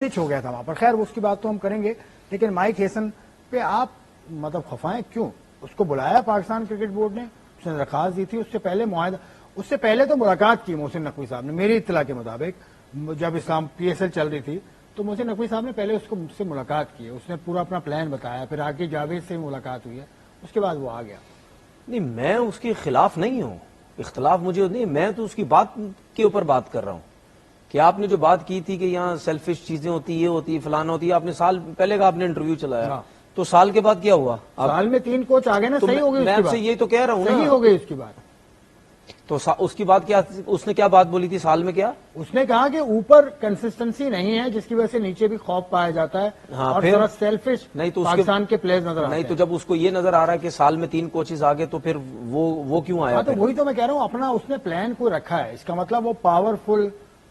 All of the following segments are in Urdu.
پچ ہو گیا تھا وہاں پر. خیر اس کی بات تو ہم کریں گے, لیکن مائک ہیسن پہ آپ مطلب خفائیں کیوں؟ اس کو بلایا پاکستان کرکٹ بورڈ نے, اس نے درخواست دی تھی, اس سے پہلے معاہدہ, اس سے پہلے تو ملاقات کی محسن نقوی صاحب نے, میری اطلاع کے مطابق جب اسلام PSL چل رہی تھی تو محسن نقوی صاحب نے پہلے اس کو مجھ سے ملاقات کی, اس نے پورا اپنا پلان بتایا, پھر آگے جاوید سے ملاقات ہوئی ہے, اس کے بعد وہ آ گیا. نہیں, میں اس کے خلاف نہیں ہوں, اختلاف مجھے نہیں, میں تو اس کی بات کے اوپر بات کر رہا ہوں کہ آپ نے جو بات کی تھی کہ یہاں سیلفش چیزیں ہوتی, یہ ہوتی, فلانا ہوتی ہے, آپ نے سال پہلے کا آپ نے انٹرویو چلایا, تو سال کے بعد کیا ہوا؟ سال میں 3 کوچ آ گئے نا, صحیح ہو گئی, میں آپ سے یہی تو کہہ رہا ہوں, صحیح ہو گئی اس کی بات. تو اس کی بات کیا, اس نے کیا بات بولی تھی سال میں؟ کیا اس نے کہا کہ اوپر کنسسٹنسی نہیں ہے جس کی وجہ سے نیچے بھی خوف پایا جاتا ہے, اور تھوڑا سیلفش پاکستان کے پلیئرز نظر آتے ہیں. نہیں تو جب اس کو یہ نظر آ رہا ہے کہ سال میں 3 کوچز آ گئے تو پھر وہ کیوں آیا؟ تو وہی تو میں کہہ رہا ہوں, اپنا اس نے پلان کو رکھا ہے, اس کا مطلب وہ پاورفل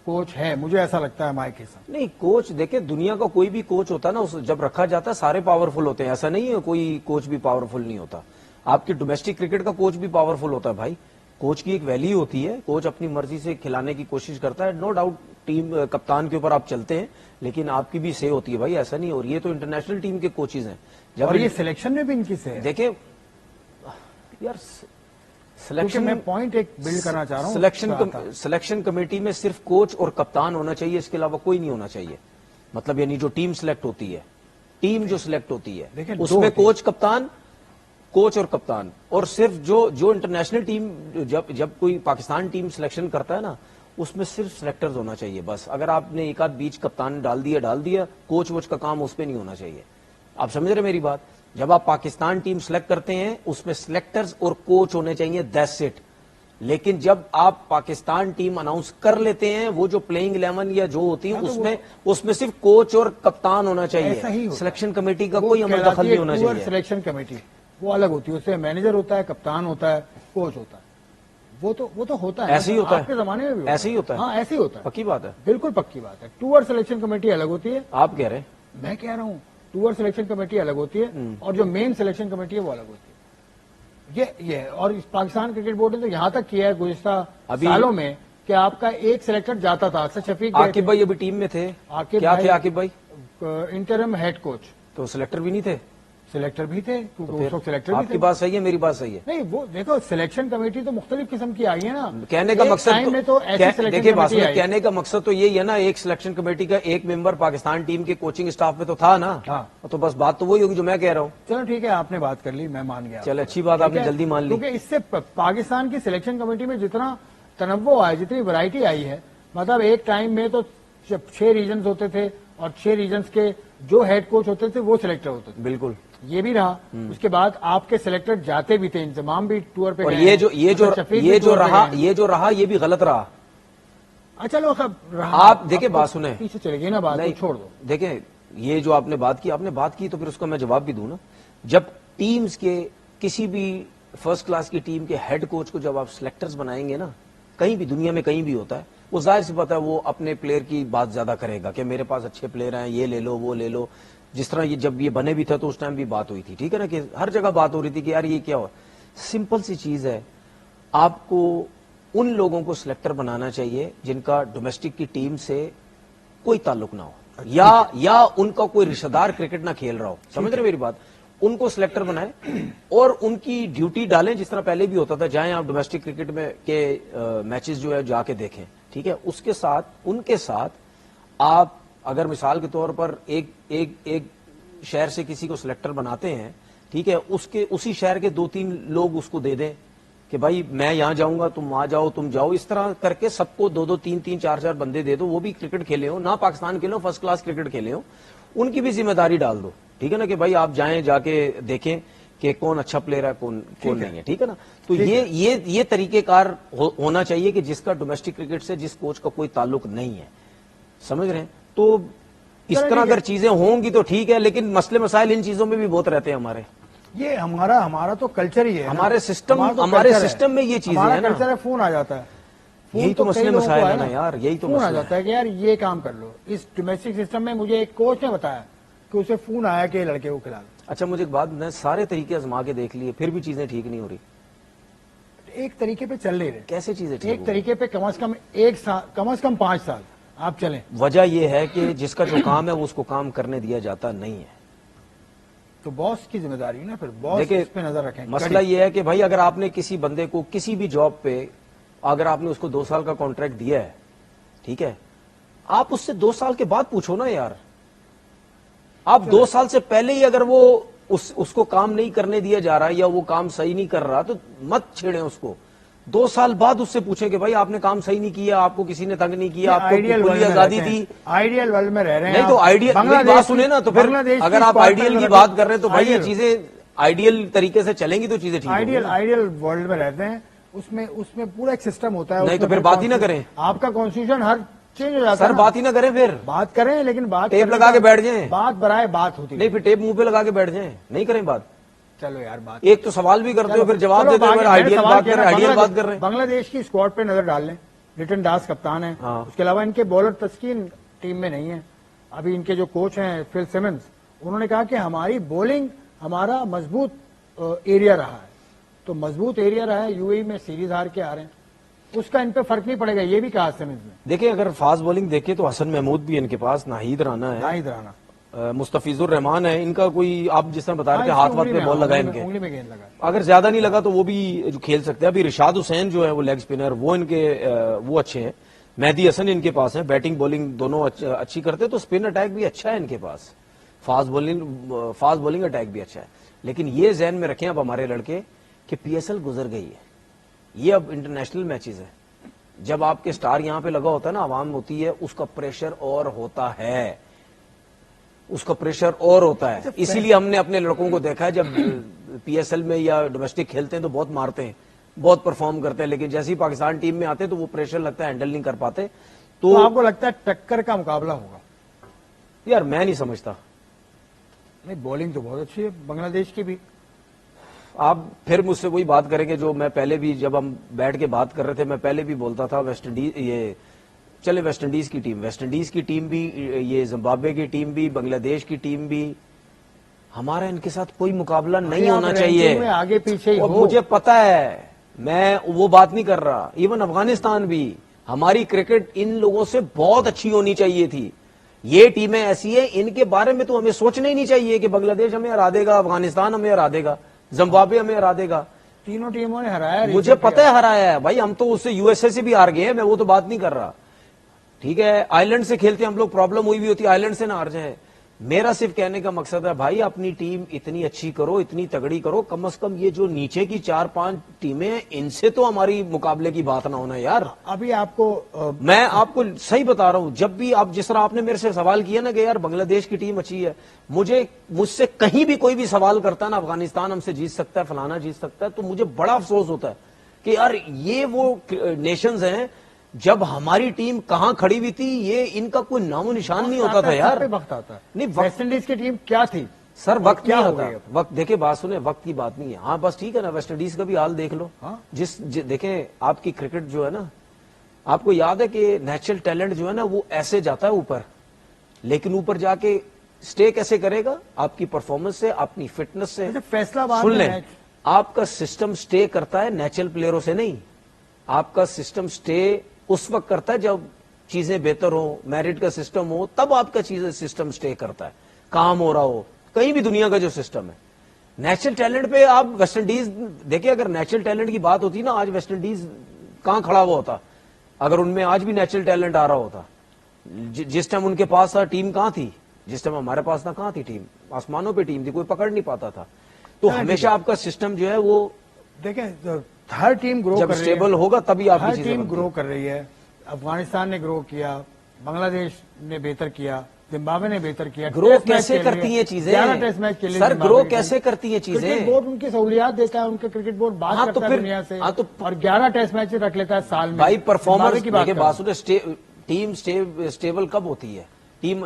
کوچ ہے, مجھے ایسا لگتا ہے مائک ہیسن. نہیں, کوچ دیکھیں, دنیا کا کوئی بھی کوچ ہوتا ہے نا, جب رکھا جاتا ہے سارے پاورفل ہوتے ہیں, ایسا نہیں ہے کوئی کوچ بھی پاورفل نہیں ہوتا. آپ کی ڈومیسٹک کرکٹ کا کوچ بھی پاورفل ہوتا ہے بھائی, کوچ کی ایک ویلیو ہوتی ہے, کوچ اپنی مرضی سے کھلانے کی کوشش کرتا ہے, نو ڈاؤٹ ٹیم کپتان کے اوپر آپ چلتے ہیں, لیکن آپ کی بھی سے ہوتی ہے بھائی, ایسا نہیں. اور یہ تو انٹرنیشنل ٹیم کے کوچز ہیں, اور یہ سلیکشن میں بھی ان کی سے دیکھیں یار, سلیکشن میں پوائنٹ ایک بلڈ کرنا چاہ رہا ہوں, سلیکشن کمیٹی میں صرف کوچ اور کپتان ہونا چاہیے, اس کے علاوہ کوئی نہیں ہونا چاہیے. مطلب یعنی جو ٹیم سلیکٹ ہوتی ہے, ٹیم جو سلیکٹ ہوتی ہے اس میں کوچ اور کپتان, اور صرف جو انٹرنیشنل ٹیم جب کوئی پاکستان ٹیم سلیکشن کرتا ہے نا, اس میں صرف سلیکٹرز ہونا چاہیے بس. اگر آپ نے ایک آدھ بیچ کپتان ڈال دیا, کوچ ووچ کا کام اس پہ نہیں ہونا چاہیے. آپ سمجھ رہے میری بات؟ جب آپ پاکستان ٹیم سلیکٹ کرتے ہیں اس میں سلیکٹرز اور کوچ ہونے چاہیے, دیٹس اٹ. لیکن جب آپ پاکستان ٹیم اناؤنس کر لیتے ہیں, وہ جو پلئنگ 11 یا جو ہوتی ہے اس میں صرف کوچ اور کپتان ہونا چاہیے, سلیکشن کمیٹی کا کوئی عمل دخل نہیں ہونا چاہیے. سلیکشن کمیٹی وہ الگ ہوتی ہے, اس سے مینیجر ہوتا ہے, کپتان ہوتا ہے, کوچ ہوتا ہے, وہ تو ہوتا ہے, ایسے ہی ہوتا ہے, آپ کے زمانے میں بھی ایسے ہی ہوتا ہے. ہاں ایسے ہی ہوتا ہے, پکی بات ہے, بالکل پکی بات ہے. ٹور سلیکشن کمیٹی الگ ہوتی ہے, آپ کہہ رہے ہیں, میں کہہ رہا ہوں ٹور سلیکشن کمیٹی الگ ہوتی ہے, اور جو مین سلیکشن کمیٹی ہے وہ الگ ہوتی ہے. یہ اور پاکستان کرکٹ بورڈ نے تو یہاں تک کیا ہے گزشتہ سالوں میں کہ آپ کا ایک سلیکٹر جاتا تھا. اکثر شفیق عاقب بھائی ابھی ٹیم میں تھے, کیا تھے عاقب بھائی؟ Interim head coach. تو سلیکٹر بھی نہیں تھے؟ سلیکٹر بھی تھے, سلیکٹر آپ کی بات صحیح ہے, میری بات صحیح ہے. نہیں وہ دیکھو, سلیکشن کمیٹی تو مختلف قسم کی آئی ہے نا, کہنے کا مقصد دیکھیے, کہنے کا مقصد تو یہی ہے نا, ایک سلیکشن کمیٹی کا ایک ممبر پاکستان ٹیم کے کوچنگ اسٹاف میں تو تھا نا, تو بس بات تو وہی ہوگی جو میں کہہ رہا ہوں. چلو ٹھیک ہے, آپ نے بات کر لی, میں مان گیا. چلو اچھی بات, آپ نے جلدی مان لی, کیونکہ اس سے پاکستان کی سلیکشن کمیٹی میں جتنا تنوع آیا, جتنی ورائٹی آئی ہے, مطلب ایک ٹائم میں تو 6 ریجنز ہوتے تھے, اور 6 ریجنز کے جو ہیڈ کوچ ہوتے تھے وہ سلیکٹر ہوتے تھے. بالکل یہ بھی رہا. اس کے بعد آپ کے سلیکٹر جاتے بھی تھے, انضمام بھی ٹور پہ, اور یہ جو رہا یہ بھی غلط رہا. چلو آپ دیکھیں, بات سنیں, پیچھے چلے گی نا بات, چھوڑ دو. دیکھیں, یہ جو آپ نے بات کی تو پھر اس کا میں جواب بھی دوں نا. جب ٹیمز کے کسی بھی فرسٹ کلاس کی ٹیم کے ہیڈ کوچ کو جب آپ سلیکٹرز بنائیں گے نا, کہیں بھی دنیا میں کہیں بھی ہوتا ہے, وہ ظاہر سی بات ہے وہ اپنے پلیئر کی بات زیادہ کرے گا کہ میرے پاس اچھے پلیئر ہیں, یہ لے لو وہ لے لو. جس طرح یہ جب یہ بنے بھی تھا تو اس ٹائم بھی بات ہوئی تھی, ٹھیک ہے نا, کہ ہر جگہ بات ہو رہی تھی کہ یار یہ کیا ہوا. سمپل سی چیز ہے, آپ کو ان لوگوں کو سلیکٹر بنانا چاہیے جن کا ڈومیسٹک کی ٹیم سے کوئی تعلق نہ ہو, یا ان کا کوئی رشتہ دار کرکٹ نہ کھیل رہا ہو. سمجھ رہے میری بات؟ ان کو سلیکٹر بنائیں اور ان کی ڈیوٹی ڈالیں, جس طرح پہلے بھی ہوتا تھا, جائیں آپ ڈومیسٹک کرکٹ میں کے میچز جو ہے جا کے دیکھیں, ٹھیک ہے. اس کے ساتھ ان کے ساتھ آپ اگر مثال کے طور پر ایک شہر سے کسی کو سلیکٹر بناتے ہیں, ٹھیک ہے, اسی شہر کے 2-3 لوگ اس کو دے دیں کہ بھائی میں یہاں جاؤں گا, تم وہاں جاؤ, تم جاؤ, اس طرح کر کے سب کو 2-2 3-3 4-4 بندے دے دو, وہ بھی کرکٹ کھیلے ہو, نہ پاکستان کھیلے ہو, فرسٹ کلاس کرکٹ کھیلے ہو, ان کی بھی ذمہ داری ڈال دو, ٹھیک ہے نا, کہ بھائی آپ جائیں, جا کے دیکھیں کہ کون اچھا پلیئر ہے, کون نہیں ہے, ٹھیک ہے نا. تو یہ طریقہ کار ہونا چاہیے کہ جس کا ڈومیسٹک کرکٹ سے جس کوچ کا کوئی تعلق نہیں ہے, سمجھ رہے ہیں. تو اس طرح اگر چیزیں ہوں گی تو ٹھیک ہے, لیکن مسئلے مسائل ان چیزوں میں بھی بہت رہتے ہیں ہمارے. یہ ہمارا تو کلچر ہی ہے, ہمارے سسٹم میں یہ چیزیں ہیں نا, کلچر ہے. فون آ جاتا ہے, یہی تو مسئلے مسائل ہے نا یار, یہی تو فون آ جاتا ہے کہ یار یہ کام کر لو. اس ڈومیسٹک سسٹم میں مجھے ایک کوچ نے بتایا کہ اسے فون آیا کہ لڑکے کو کھلا دو. اچھا مجھے ایک بات, میں سارے طریقے آزما کے دیکھ لیے, پھر بھی چیزیں ٹھیک نہیں ہو رہی. ایک طریقے پہ چل نہیں رہے. کیسے چیزیں ٹھیک؟ ایک طریقے پہ کم از کم 5 سال آپ چلیں. وجہ یہ ہے کہ جس کا جو کام ہے وہ اس کو کام کرنے دیا جاتا نہیں ہے. تو باس کی ذمہ داری ہے نا, پھر باس دیکھیں اس پہ نظر رکھیں. مسئلہ یہ ہے کہ بھائی اگر آپ نے کسی بندے کو کسی بھی جاب پہ اگر آپ نے اس کو 2 سال کا کانٹریکٹ دیا ہے, ٹھیک ہے, آپ اس سے 2 سال کے بعد پوچھو نا یار. آپ 2 سال سے پہلے ہی اگر وہ اس کو کام نہیں کرنے دیا جا رہا یا وہ کام صحیح نہیں کر رہا تو مت چھیڑیں اس کو. 2 سال بعد اس سے پوچھیں کہ بھائی آپ نے کام صحیح نہیں کیا, آپ کو کسی نے تنگ نہیں کیا, آپ کو کھلی آزادی دی. آئیڈیل ورلڈ میں رہ رہے ہیں نہیں تو آئیڈیل بات سنیں نا, تو پھر اگر آپ آئیڈیل کی بات کر رہے ہیں تو بھائی یہ چیزیں آئیڈیل طریقے سے چلیں گی تو چیزیں ٹھیک ہوں گی. آئیڈیل ورلڈ میں رہتے ہیں, اس میں پورا ایک سسٹم ہوتا ہے. نہیں تو پھر بات ہی نہ کریں. آپ کا کانسٹیٹیوشن ہر چینج ہو جاتا ہے. سر بات ہی نہ کریں, پھر بات کریں لیکن بات ٹیپ لگا کے بیٹھ جائیں. بات برائے بات ہوتی نہیں, پھر ٹیپ منہ پہ لگا کے بیٹھ جائیں, نہیں کریں بات. چلو یار بات, ایک تو سوال بھی کرتے ہو پھر جواب دیتے ہو, آئیڈیل بات کر رہے ہیں. بنگلہ دیش کی اسکواڈ پہ نظر ڈال لیں. لٹن داس کپتان ہے, اس کے علاوہ ان کے بولر تسکین ٹیم میں نہیں ہے. ابھی ان کے جو کوچ ہیں فل سیمنز, انہوں نے کہا کہ ہماری بولنگ ہمارا مضبوط ایریا رہا ہے. تو مضبوط ایریا رہا ہے, یو اے میں سیریز ہار کے آ رہے ہیں, اس کا ان پہ فرق نہیں پڑے گا, یہ بھی کہا سیمنز نے. دیکھیں اگر فاسٹ بولنگ دیکھیں تو حسن محمود بھی ان کے پاس, ناہید رانا ہے, ناہید رانا, مستفیض الرحمان ہے. ان کا کوئی آپ جس طرح بتا رہے تھے ہاتھ وات پہ بال لگا ان کے, انگلی میں گیند لگا, اگر زیادہ نہیں لگا تو وہ بھی جو کھیل سکتے ہیں. ابھی رشاد حسین جو ہے وہ لیگ اسپنر, وہ ان کے وہ اچھے ہیں. مہدی حسن ان کے پاس ہیں, بیٹنگ بولنگ دونوں اچھی کرتے, تو اسپن اٹیک بھی اچھا ہے ان کے پاس, فاسٹ بولنگ اٹیک بھی اچھا ہے. لیکن یہ ذہن میں رکھیں اب ہمارے لڑکے کہ پی ایس ایل گزر گئی ہے, یہ اب انٹرنیشنل میچز ہیں. جب آپ کے سٹار یہاں پہ لگا ہوتا ہے نا, عوام ہوتی ہے, اس کا پریشر اور ہوتا ہے, اس کا پریشر اور ہوتا ہے. اسی لیے ہم نے اپنے لڑکوں کو دیکھا ہے جب پی ایس ایل میں یا ڈومیسٹک کھیلتے ہیں تو بہت مارتے ہیں, بہت پرفارم کرتے ہیں, لیکن جیسے ہی پاکستان ٹیم میں آتے ہیں تو وہ پریشر لگتا ہے, ہینڈل نہیں کر پاتے. تو آپ کو لگتا ہے ٹکر کا مقابلہ ہوگا؟ یار میں نہیں سمجھتا. نہیں, بولنگ تو بہت اچھی ہے بنگلہ دیش کی بھی. آپ پھر مجھ سے وہی بات کریں گے جو میں پہلے بھی جب ہم بیٹھ کے بات کر رہے تھے, میں پہلے بھی بولتا تھا ویسٹ انڈیز, یہ چلے ویسٹ انڈیز کی ٹیم بھی, یہ زمبابوے کی ٹیم بھی, بنگلہ دیش کی ٹیم بھی, ہمارا ان کے ساتھ کوئی مقابلہ نہیں ہونا چاہیے. آگے پیچھے مجھے پتا ہے, میں وہ بات نہیں کر رہا. ایون افغانستان بھی, ہماری کرکٹ ان لوگوں سے بہت اچھی ہونی چاہیے تھی. یہ ٹیمیں ایسی ہیں, ان کے بارے میں تو ہمیں سوچنا ہی نہیں چاہیے کہ بنگلہ دیش ہمیں ہرا دے گا, افغانستان ہمیں ہرا دے گا, زمبابوے ہمیں ہرا دے گا. تینوں ٹیموں نے ہرایا, مجھے پتہ ہے ہرایا ہے بھائی. ہم تو اس سے یو ایس اے سے بھی ہار گئے ہیں, میں وہ تو بات نہیں کر رہا. ٹھیک ہے, آئرلینڈ سے کھیلتے ہیں ہم لوگ, پرابلم ہوئی بھی ہوتی ہے, آئرلینڈ سے نہ ہار جائیں. میرا صرف کہنے کا مقصد ہے بھائی اپنی ٹیم اتنی اچھی کرو, اتنی تگڑی کرو, کم از کم یہ جو نیچے کی 4-5 ٹیمیں ہیں ان سے تو ہماری مقابلے کی بات نہ ہونا یار. ابھی آپ کو میں آپ کو صحیح بتا رہا ہوں, جب بھی آپ جس طرح آپ نے میرے سے سوال کیا نا کہ یار بنگلہ دیش کی ٹیم اچھی ہے, مجھ سے کہیں بھی کوئی بھی سوال کرتا ہے نا افغانستان ہم سے جیت سکتا ہے, فلانا جیت سکتا ہے, تو مجھے بڑا افسوس ہوتا ہے کہ یار یہ وہ نیشنز ہیں جب ہماری ٹیم کہاں کھڑی ہوئی تھی, یہ ان کا کوئی نام و نشان نہیں ہوتا تھا یار. وقت آتا ہے. نہیں, ویسٹ انڈیز کی ٹیم کیا تھی سر, وقت کیا ہوتا ہے, وقت دیکھیں, بات سنیں, وقت کی بات نہیں ہے. ہاں بس ٹھیک ہے نا, ویسٹ انڈیز کا بھی حال دیکھ لو. دیکھیں آپ کی کرکٹ جو ہے نا, آپ کو یاد ہے کہ نیچرل ٹیلنٹ جو ہے نا وہ ایسے جاتا ہے اوپر, لیکن اوپر جا کے سٹے کیسے کرے گا؟ آپ کی پرفارمنس سے, اپنی فٹنس سے. فیصلہ سن لیں, آپ کا سسٹم سٹے کرتا ہے نیچرل پلیئروں سے نہیں, آپ کا سسٹم سٹے اس وقت کرتا ہے جب چیزیں بہتر ہو, میرٹ کا سسٹم ہو, تب آپ کا سسٹم سٹے کرتا ہے, کام ہو رہا ہو. کہیں بھی دنیا کا جو سسٹم ہے نیچرل ٹیلنٹ پہ, آپ ویسٹ انڈیز دیکھیں, اگر نیچرل ٹیلنٹ کی بات ہوتی نا, آج ویسٹ انڈیز کہاں کھڑا ہوا ہوتا اگر ان میں آج بھی نیچرل ٹیلنٹ آ رہا ہوتا. جس ٹائم ان کے پاس تھا ٹیم کہاں تھی, جس ٹائم ہمارے پاس تھا کہاں تھی ٹیم, آسمانوں پہ ٹیم تھی, کوئی پکڑ نہیں پاتا تھا. تو ہمیشہ آپ کا سسٹم جو ہے وہ دیکھیں, ہر ٹیم گرو جب کر رہی ہے, اسٹیبل ہوگا تبھی آپ ہر ٹیم گرو کر رہی ہے. افغانستان نے گرو کیا, بنگلہ دیش نے بہتر کیا, زمبابوے نے بہتر کیا. گرو کیسے کرتی ہیں چیزیں سر, گرو کیسے کرتی ہیں چیزیں؟ کرکٹ بورڈ ان کی سہولیات دیتا ہے, ان کے کرکٹ بورڈ بات کرتا ہے دنیا سے, اور 11 ٹیسٹ میچ رکھ لیتا ہے سال میں. بھائی پرفارمر کی بات سنیں, ٹیم سٹیبل کب ہوتی ہے,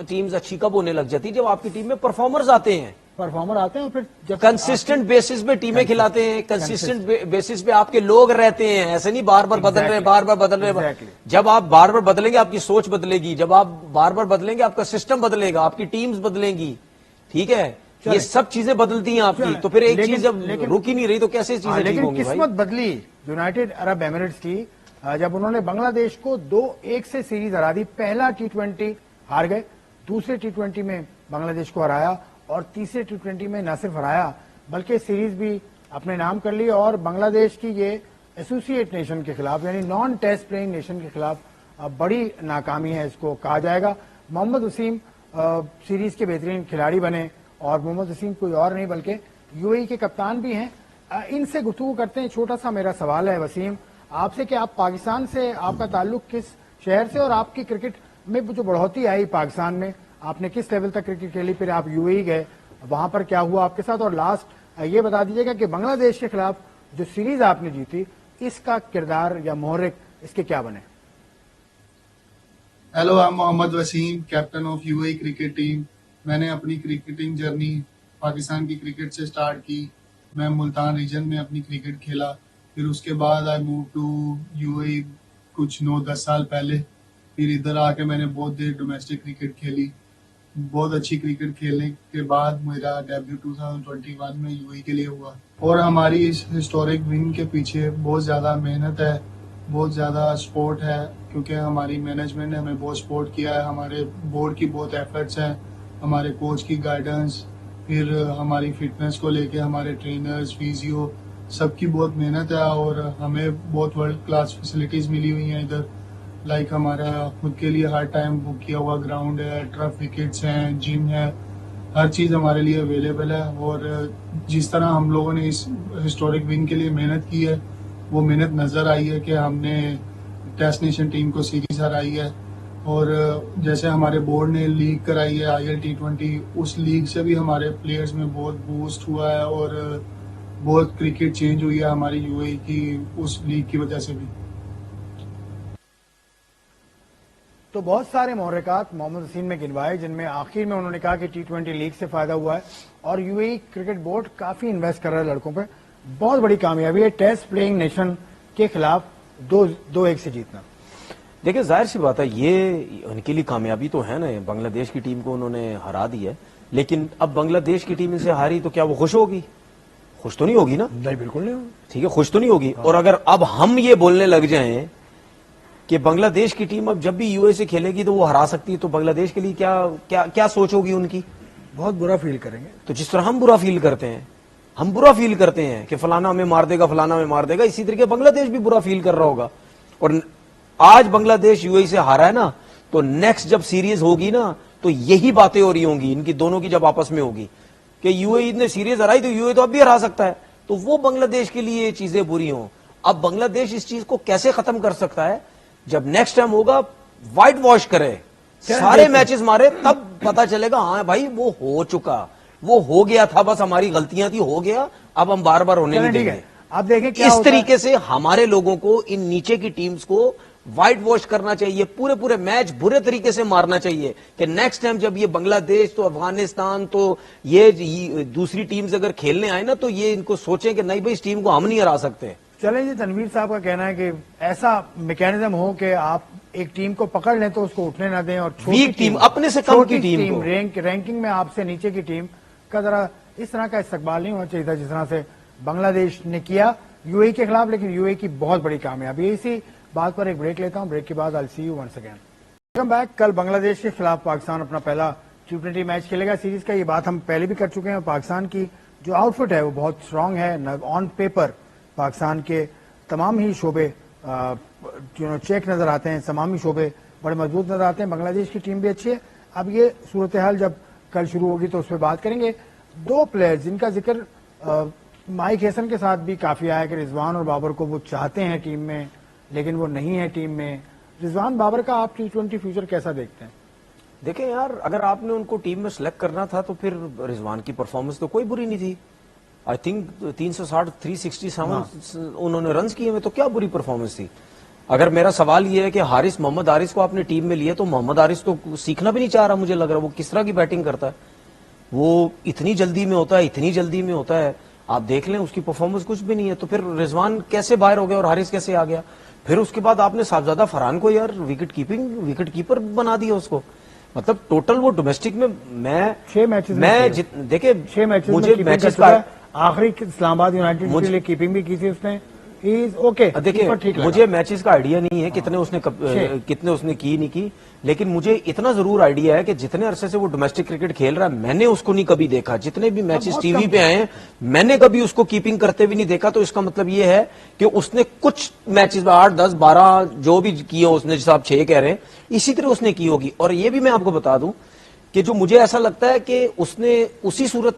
ٹیمز اچھی کب ہونے لگ جاتی ہے؟ جب آپ کی ٹیم میں پرفارمرز آتے ہیں. پرفارمر آتے ہیں, اور پھر جب کنسسٹنٹ بیسس پہ ٹیمیں کھلاتے ہیں, کنسسٹنٹ بیسس پہ آپ کے لوگ رہتے ہیں, ایسے نہیں بار بار بدل رہے. جب آپ بار بار بدلیں گے آپ کی سوچ بدلے گی, جب آپ بار بار بدلیں گے آپ کا سسٹم بدلے گا, آپ کی ٹیمز بدلیں گی. ٹھیک ہے, یہ سب چیزیں بدلتی ہیں آپ کی, تو پھر ایک چیز جب رک ہی نہیں رہی تو کیسے چیزیں ٹھیک ہوں گی؟ قسمت بدلی یونائٹڈ عرب ایمریٹس کی, جب انہوں نے بنگلہ دیش کو 2-1 سے سیریز ہرا دی. پہلا T20 ہار گئے, دوسرے T20 میں بنگلہ دیش کو ہرایا اور تیسرے T20 میں نہ صرف ہرایا بلکہ سیریز بھی اپنے نام کر لی. اور بنگلہ دیش کی یہ ایسوسیٹ نیشن کے خلاف یعنی نان ٹیسٹ پلئنگ نیشن کے خلاف بڑی ناکامی ہے, اس کو کہا جائے گا. محمد وسیم سیریز کے بہترین کھلاڑی بنے اور محمد وسیم کوئی اور نہیں بلکہ UAE کے کپتان بھی ہیں. ان سے گفتگو کرتے ہیں. چھوٹا سا میرا سوال ہے وسیم آپ سے کہ آپ پاکستان سے آپ کا تعلق کس شہر سے اور آپ کی کرکٹ میں جو بڑھوتی آئی پاکستان میں آپ نے کس لیول تک کرکٹ کھیلی, پھر آپ UAE گئے وہاں پر کیا ہوا آپ کے ساتھ, اور لاسٹ یہ بتا دیجیے گا کہ بنگلہ دیش کے خلاف جو سیریز آپ نے جیتی اس کا کردار یا محرک اس کے کیا بنے؟ Hello, I'm Mohammad Waseem, captain of UAE cricket team. میں نے اپنی کرکٹنگ جرنی پاکستان کی کرکٹ سے سٹارٹ کی. میں ملتان ریجن میں اپنی کرکٹ کھیلا, پھر اس کے بعد آئی موو ٹو UAE کچھ 9-10 سال پہلے. پھر ادھر آ کے میں نے بہت دیر ڈومیسٹک کرکٹ کھیلی. بہت اچھی کرکٹ کھیلنے کے بعد میرا ڈیبیو 2021 میں UAE کے لیے ہوا. اور ہماری اس ہسٹورک ون کے پیچھے بہت زیادہ محنت ہے, بہت زیادہ سپورٹ ہے, کیونکہ ہماری مینجمنٹ نے ہمیں بہت سپورٹ کیا ہے. ہمارے بورڈ کی بہت ایفرٹس ہیں, ہمارے کوچ کی گائیڈنس, پھر ہماری فٹنس کو لے کے ہمارے ٹرینرز, فیزیو, سب کی بہت محنت ہے. اور ہمیں بہت ورلڈ کلاس فیسلٹیز ملی ہوئی ہیں ادھر. لائک ہمارا خود کے لیے ہر ٹائم بک کیا ہوا گراؤنڈ ہے, ٹرف وکٹس ہیں, جم ہے, ہر چیز ہمارے لیے اویلیبل ہے. اور جس طرح ہم لوگوں نے اس ہسٹورک ون کے لیے محنت کی ہے وہ محنت نظر آئی ہے کہ ہم نے ٹیسٹ نیشن ٹیم کو سیریز ہرائی ہے. اور جیسے ہمارے بورڈ نے لیگ کرائی ہے IL T20, اس لیگ سے بھی ہمارے پلیئرز میں بہت بوسٹ ہوا ہے اور بہت کرکٹ چینج ہوئی ہے ہماری UAE کی اس لیگ کی وجہ سے بھی. تو بہت سارے محرکات محمد وسیم نے گنوائے جن میں آخر میں انہوں نے کہا کہ T20 لیگ سے فائدہ ہوا ہے اور UAE کرکٹ بورڈ کافی انویسٹ کر رہا ہے لڑکوں پہ. بہت بڑی کامیابی ہے ٹیسٹ پلئنگ نیشن کے خلاف 2-1 سے جیتنا. دیکھیں ظاہر سی بات ہے یہ ان کے لیے کامیابی تو ہے نا, بنگلہ دیش کی ٹیم کو انہوں نے ہرا دی ہے, لیکن اب بنگلہ دیش کی ٹیم ان سے ہاری تو کیا وہ خوش ہوگی؟ خوش تو نہیں ہوگی نا. نہیں, بالکل نہیں. ٹھیک ہے, خوش تو نہیں ہوگی. اور اگر اب ہم یہ بولنے لگ جائیں کہ بنگلہ دیش کی ٹیم اب جب بھی UAE سے کھیلے گی تو وہ ہرا سکتی ہے, تو بنگلہ دیش کے لیے کیا سوچ ہوگی ان کی؟ بہت برا فیل کریں گے. تو جس طرح ہم برا فیل کرتے ہیں کہ فلانا ہمیں مار دے گا, فلانا ہمیں مار دے گا, اسی طریقے بنگلہ دیش بھی برا فیل کر رہا ہوگا. اور آج بنگلہ دیش UAE سے ہارا ہے نا, تو نیکسٹ جب سیریز ہوگی نا تو یہی باتیں ہو رہی ہوں گی ان کی دونوں کی جب آپس میں ہوگی کہ UAE نے سیریز ہرائی تو UAE تو اب بھی ہرا سکتا ہے. تو وہ بنگلہ دیش کے لیے چیزیں بری ہوں. اب بنگلہ دیش اس چیز کو کیسے ختم کر سکتا ہے؟ جب نیکسٹ ٹائم ہوگا وائٹ واش کرے, سارے میچز مارے, تب پتا چلے گا ہاں بھائی وہ ہو چکا, وہ ہو گیا تھا, بس ہماری غلطیاں تھی, ہو گیا, اب ہم بار بار ہونے نہیں دیں گے. اب دیکھیں اس طریقے سے ہمارے لوگوں کو ان نیچے کی ٹیمز کو وائٹ واش کرنا چاہیے, پورے میچ برے طریقے سے مارنا چاہیے کہ نیکسٹ ٹائم جب یہ بنگلہ دیش تو افغانستان تو یہ دوسری ٹیمز اگر کھیلنے آئے نا تو یہ ان کو سوچیں کہ نہیں بھائی اس ٹیم کو ہم نہیں ہرا سکتے. چلیں جی, تنویر صاحب کا کہنا ہے کہ ایسا میکینزم ہو کہ آپ ایک ٹیم کو پکڑ لیں تو اس کو اٹھنے نہ دیں, اور ویک ٹیم اپنے سے کم کی ٹیم رینکنگ میں آپ سے نیچے کی ٹیم کا ذرا اس طرح کا استقبال نہیں ہونا چاہیے تھا جس طرح سے بنگلہ دیش نے کیا UAE کے خلاف. لیکن UAE کی بہت بڑی کامیابی ہے. اسی بات پر ایک بریک لیتا ہوں, بریک کے بعد I'll see you once again. Welcome back. کل بنگلہ دیش کے خلاف پاکستان اپنا پہلا T20 میچ کھیلے گا سیریز کا. یہ بات ہم پہلے بھی کر چکے ہیں. پاکستان کی جو آؤٹ فٹ ہے وہ بہت اسٹرانگ ہے. آن پیپر پاکستان کے تمام ہی شعبے چیک نظر آتے ہیں, تمام ہی شعبے بڑے مضبوط نظر آتے ہیں. بنگلہ دیش کی ٹیم بھی اچھی ہے. اب یہ صورتحال جب کل شروع ہوگی تو اس پہ بات کریں گے. 2 پلیئرز جن کا ذکر مائک ہیسن کے ساتھ بھی کافی آیا کہ رضوان اور بابر کو وہ چاہتے ہیں ٹیم میں لیکن وہ نہیں ہے ٹیم میں. رضوان بابر کا آپ T20 فیوچر کیسا دیکھتے ہیں؟ دیکھیں یار, اگر آپ نے ان کو ٹیم میں سلیکٹ کرنا تھا تو پھر رضوان کی پرفارمنس تو کوئی بری نہیں تھی. آئی تھنک 367 انہوں نے رنز کیے ہوئے, تو کیا بری پرفارمنس تھی. اگر میرا سوال یہ ہے کہ محمد حارث کو آپ نے ٹیم میں لیا تو محمد حارث تو سیکھنا بھی نہیں چاہ رہا, مجھے لگ رہا ہے وہ کس طرح کی بیٹنگ کرتا ہے, وہ اتنی جلدی میں ہوتا ہے, آپ دیکھ لیں اس کی پرفارمنس کچھ بھی نہیں ہے. تو پھر رضوان کیسے باہر ہو گیا اور حارث کیسے آ گیا؟ پھر اس کے بعد آپ نے صاحبزادہ فرحان کو یار وکٹ کیپر بنا دیا اس کو. مطلب ٹوٹل وہ ڈومیسٹک میں 6 میچز دیکھیں 6 میچز مجھے میچز کا آخری اسلام آباد یونائٹیڈ کے لیے کیپنگ بھی کی تھی اس نے, is okay. دیکھیں Keeper ٹھیک لگا. مجھے میچز کا آئیڈیا نہیں ہے کتنے اس نے کی نہیں کی، لیکن مجھے اتنا ضرور آئیڈیا ہے کہ جتنے عرصے سے وہ ڈومیسٹک کرکٹ کھیل رہا ہے میں نے اس کو نہیں کبھی دیکھا، جتنے بھی میچز ٹی وی پہ آئے ہیں میں نے کبھی اس کو کیپنگ کرتے بھی نہیں دیکھا. تو اس کا مطلب یہ ہے کہ اس نے کچھ میچز 8 10 12 جو بھی کیے اس نے، جیسا آپ 6 کہہ رہے ہیں اسی طرح اس نے کی ہوگی. اور یہ بھی میں آپ کو بتا دوں کہ جو مجھے ایسا لگتا ہے کہ اس نے اسی صورت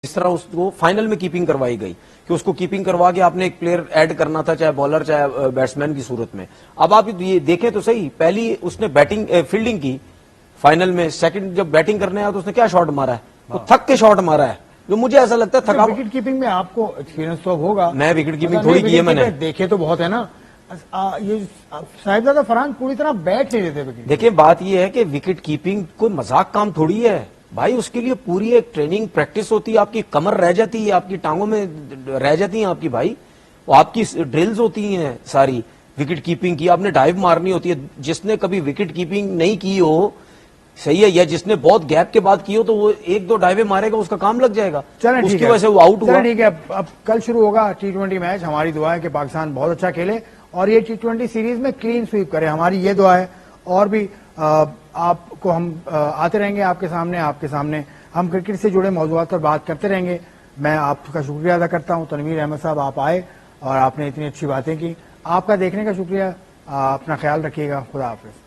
اس طرح اس کو فائنل میں کیپنگ کروائی گئی کہ اس کو کیپنگ کروا کے آپ نے ایک پلیئر ایڈ کرنا تھا، چاہے بالر چاہے بیٹسمین کی صورت میں. اب آپ یہ دیکھیں تو صحیح، پہلی اس نے بیٹنگ فیلڈنگ کی فائنل میں، سیکنڈ جب بیٹنگ کرنے آیا تو اس نے کیا شاٹ مارا ہے، وہ تھک کے شاٹ مارا ہے، جو مجھے ایسا لگتا ہے تھکا. وکٹ کیپنگ میں آپ کو ایکسپیرینس تو ہوگا. میں وکٹ کیپنگ تھوڑی کی ہے میں نے. دیکھے تو بہت ہے نا. یہ صاحبزادہ فرحان پوری طرح بیٹھ نہیں دیتے وکٹ. دیکھیں بات یہ ہے کہ وکٹ کیپنگ کوئی مذاق کام تھوڑی ہے بھائی، اس کے لیے پوری ایک ٹریننگ پریکٹس ہوتی ہے، آپ کی کمر رہ جاتی ہے، آپ کی ٹانگوں میں رہ جاتی ہیں آپ کی بھائی، وہ آپ کی ڈرلز ہوتی ہیں ساری وکٹ کیپنگ کی. آپ نے ڈائیو مارنی ہوتی ہے. جس نے کبھی وکٹ کیپنگ نہیں کی ہو صحیح ہے، یا جس نے بہت گیپ کے بعد کی ہو تو وہ 1-2 ڈائیویں مارے گا، اس کا کام لگ جائے گا، اس کی وجہ سے وہ آؤٹ ہوا. ٹھیک ہے، اب کل شروع ہوگا T20 میچ. ہماری دعا ہے کہ پاکستان بہت اچھا کھیلے اور یہ T20 سیریز میں کلین سویپ کرے، ہماری یہ دعا ہے. اور بھی آپ کو ہم آتے رہیں گے آپ کے سامنے ہم کرکٹ سے جڑے موضوعات پر بات کرتے رہیں گے. میں آپ کا شکریہ ادا کرتا ہوں تنویر احمد صاحب، آپ آئے اور آپ نے اتنی اچھی باتیں کی. آپ کا دیکھنے کا شکریہ. اپنا خیال رکھیے گا. خدا حافظ.